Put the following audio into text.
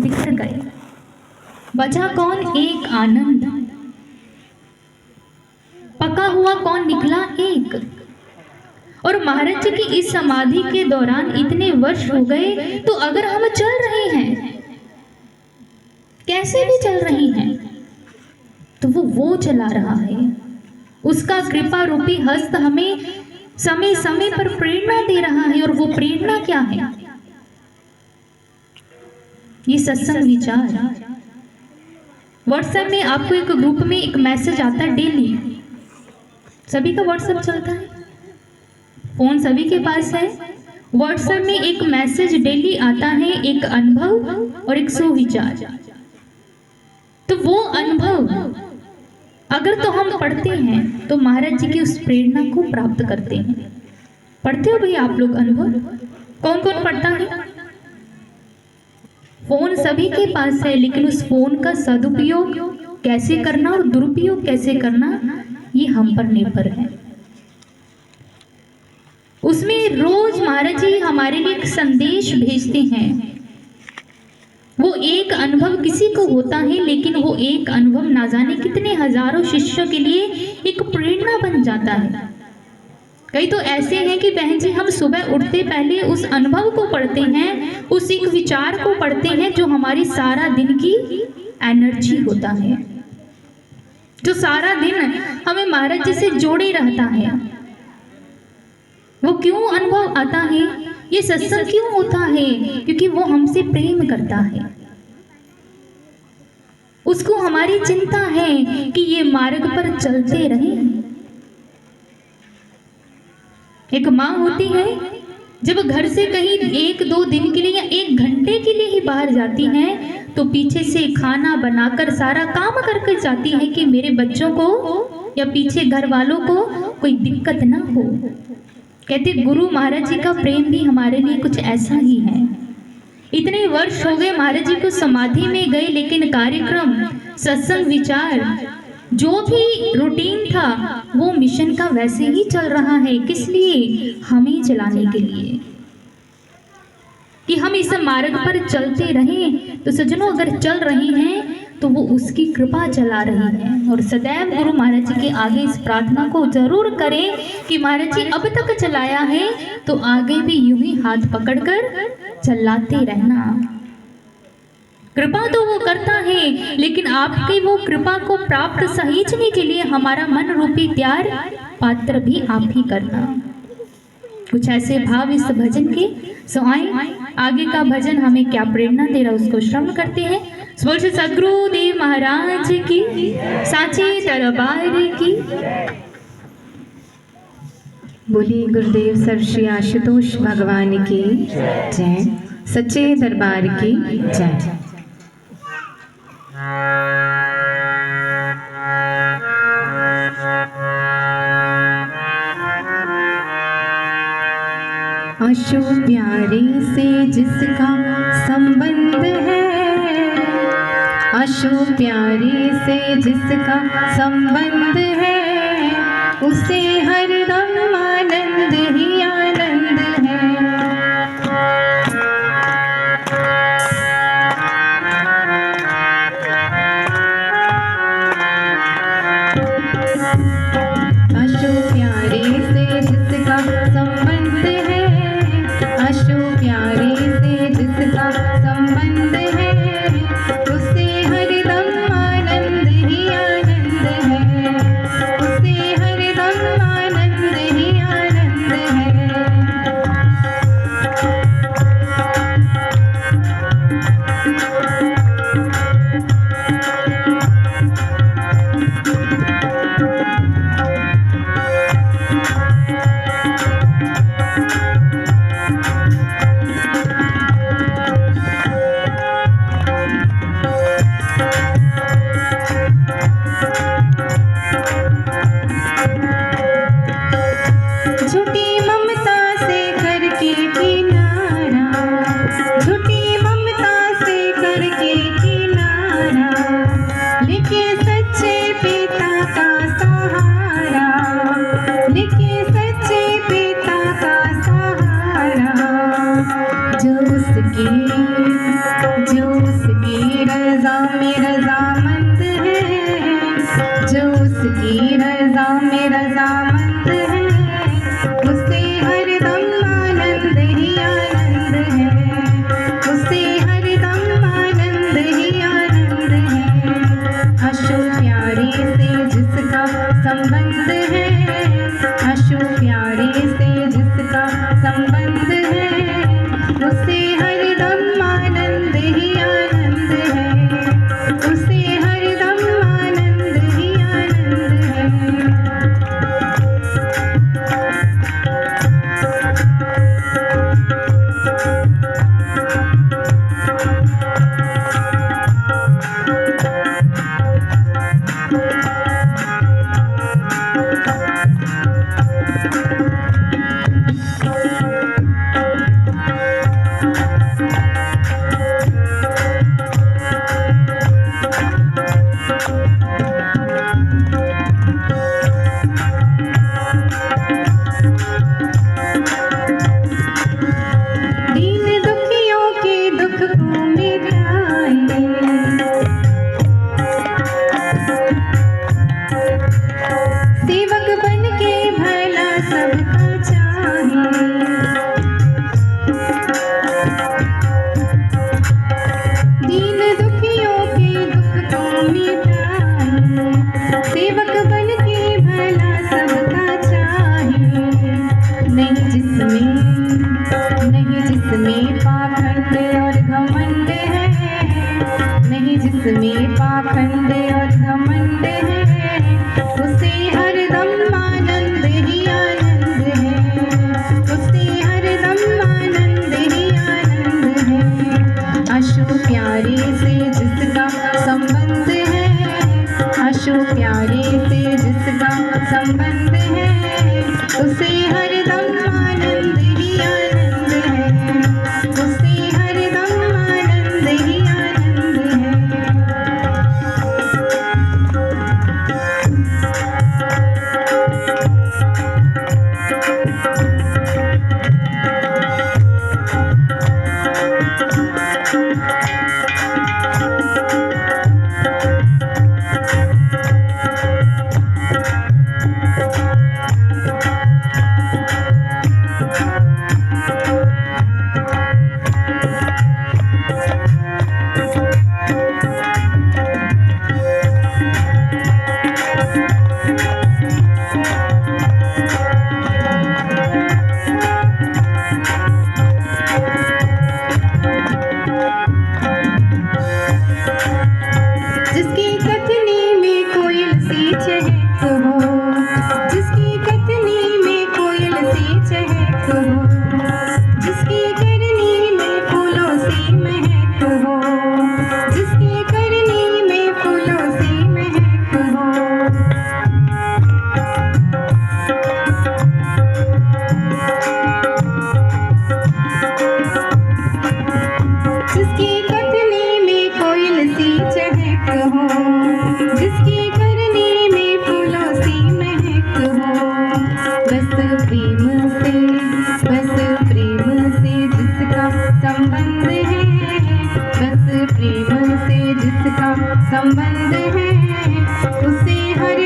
बिखर गए, बचा कौन एक आनंद, पका हुआ कौन निकला एक। और महाराज जी की इस समाधि के दौरान इतने वर्ष हो गए, तो अगर हम चल रहे हैं, कैसे भी चल रहे हैं, तो वो चला रहा है। उसका कृपा रूपी हस्त हमें समय समय पर प्रेरणा दे रहा है। और वो प्रेरणा क्या है? ये सत्संग विचार। व्हाट्सएप में आपको एक ग्रुप में एक मैसेज आता है डेली, सभी का व्हाट्सएप चलता है, फोन सभी के पास है। व्हाट्सएप में एक मैसेज डेली आता है, एक अनुभव और एक सुविचार। तो वो अनुभव अगर तो हम पढ़ते हैं तो महाराज जी की उस प्रेरणा को प्राप्त करते हैं। पढ़ते हो भैया आप लोग अनुभव? कौन कौन पढ़ता है? फोन सभी के पास है, लेकिन उस फोन का सदुपयोग कैसे करना और दुरुपयोग कैसे करना, ये हम पर निर्भर है। उसमें रोज महाराज जी हमारे लिए एक संदेश भेजते हैं। वो एक अनुभव किसी को होता है, लेकिन वो एक अनुभव ना जाने कितने हजारों शिष्यों के लिए एक प्रेरणा बन जाता है। कई तो ऐसे हैं कि बहन जी हम सुबह उठते पहले उस अनुभव को पढ़ते हैं, उस एक विचार को पढ़ते हैं जो हमारी सारा दिन की एनर्जी होता है, जो सारा दिन हमें महाराज जी से जोड़े रहता है। वो क्यों अनुभव आता है? ये सत्संग क्यों होता है? क्योंकि वो हमसे प्रेम करता है। उसको हमारी चिंता है कि ये मार्ग पर चलते रहें। एक माँ होती है, जब घर से कहीं 1-2 दिन के लिए या 1 घंटे के लिए ही बाहर जाती है, तो पीछे से खाना बनाकर सारा काम करके जाती है कि मेरे बच्चों को या पीछे घर वालों को कोई दिक्कत ना हो। कहते गुरु महाराज जी का प्रेम भी हमारे लिए कुछ ऐसा ही है। इतने वर्ष हो गए महाराज जी को समाधि में गए, लेकिन कार्यक्रम, सत्संग, विचार, जो भी रूटीन था वो मिशन का वैसे ही चल रहा है। किस लिए? हमें चलाने के लिए, कि हम इस मार्ग पर चलते रहें। तो सज्जनों, अगर चल रहे हैं तो वो उसकी कृपा चला रही है। और सदैव गुरु महाराज जी के आगे इस प्रार्थना को जरूर करें कि महाराज जी अब तक चलाया है तो आगे भी यूं ही हाथ पकड़कर चलाते रहना। कृपा तो वो करता है, लेकिन आपकी वो कृपा को प्राप्त सहीचने के लिए हमारा मन रूपी त्यार पात्र भी आप ही करना। कुछ ऐसे भाव इस भजन के। सो आए आगे का भजन हमें क्या प्रेरणा दे रहा है उसको श्रवण करते हैं। बोल से सद्गुरुदेव महाराज की, साचे दरबार की। बोली गुरुदेव सर श्री आशुतोष भगवान की जय, सच्चे दरबार की जय। आशु प्यारे से जिसका संबंध है, आशु प्यारे से जिसका संबंध है, उसे हरदम आनंद ही आनंद है। आशु प्यारे से जिसका संबंध है, आशु प्यारे से जिसका संबंध है, उसे हरदम आनंद ही आनंद है, उसे हरदम आनंद जिसमें पाखंड और घमंड है, उसे हरदम आनंद ही आनंद है, उसे हरदम आनंद ही आनंद है। आशु प्यारे से जिसका संबंध है, आशु प्यारे से जिसका संबंध है, उसे हरदम आनंद ही आनंद है, उसे हरदम आनंद ही आनंद है। जिसकी कथनी में कोयल सी चहक हो, जिसकी कथनी में कोयल सी चहक हो, जिसकी करनी में फूलों सी महक हो, जिसकी करनी में फूलों सी महक हो। जिसकी कथनी में कोयल सी चहक हो, जिसकी करनी में फूलों सी महक हो। बस प्रेम से जिसका संबंध है, बस प्रेम से जिसका संबंध है, उसे हर